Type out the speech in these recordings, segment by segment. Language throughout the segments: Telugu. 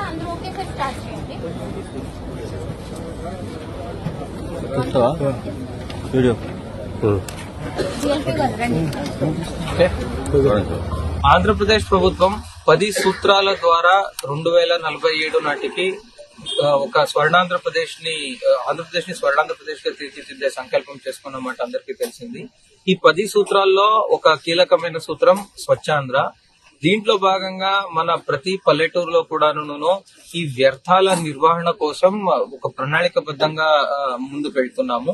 అందరూ ఒకేసారి స్టార్ట్ చేయండి. వీడియో GLP గారు రండి. ఆంధ్రప్రదేశ్ ప్రభుత్వం 10 సూత్రాల ద్వారా 2047 నాటికి ఒక స్వర్ణాంధ్రప్రదేశ్ ని స్వర్ణాంధ్రప్రదేశ్ గా తీర్చిదిద్దే సంకల్పం చేసుకున్నమాట అందరికీ తెలిసింది. ఈ 10 సూత్రాల్లో ఒక కీలకమైన సూత్రం స్వచ్ఛాంధ్ర. దీంట్లో భాగంగా మన ప్రతి పల్లెటూరులో కూడాను ఈ వ్యర్థాల నిర్వహణ కోసం ఒక ప్రణాళికబద్ధంగా ముందుకు వెళ్తున్నాము.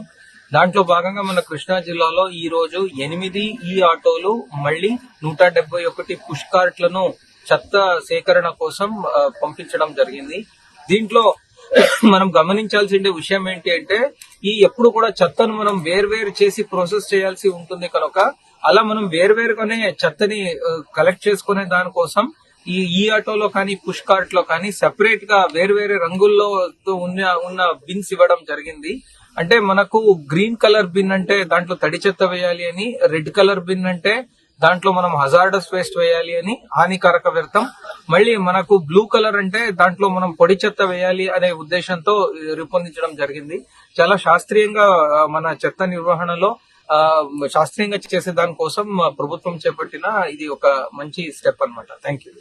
దాంట్లో భాగంగా మన కృష్ణా జిల్లాలో ఈ రోజు 8 ఈ ఆటోలు మళ్లీ 171 పుష్ కార్ట్లను చెత్త సేకరణ కోసం పంపించడం జరిగింది. దీంట్లో మనం గమనించాల్సిన విషయం ఏంటి అంటే ఎప్పుడు కూడా చెత్తను మనం వేర్వేరు చేసి ప్రాసెస్ చేయాల్సి ఉంటుంది కనుక అలా మనం వేర్వేరుగానే చెత్తని కలెక్ట్ చేసుకునే దానికోసం ఈ ఆటోలో కానీ పుష్ కార్ట్ లో కానీ సెపరేట్ గా వేర్వేరే రంగుల్లో ఉన్న బిన్స్ ఇవ్వడం జరిగింది. అంటే మనకు గ్రీన్ కలర్ బిన్ అంటే దాంట్లో తడి చెత్త వేయాలి అని, రెడ్ కలర్ బిన్ అంటే దాంట్లో మనం హజార్డస్ వేస్ట్ వేయాలి అని, హానికారక వ్యర్థం. మళ్ళీ మనకు బ్లూ కలర్ అంటే దాంట్లో మనం పొడి చెత్త వేయాలి అనే ఉద్దేశంతో రూపొందించడం జరిగింది. చాలా శాస్త్రీయంగా మన చెత్త నిర్వహణలో శాస్త్రీయంగా చేసే దానికోసం ప్రభుత్వం చేపట్టిన ఇది ఒక మంచి స్టెప్ అన్నమాట. Thank you.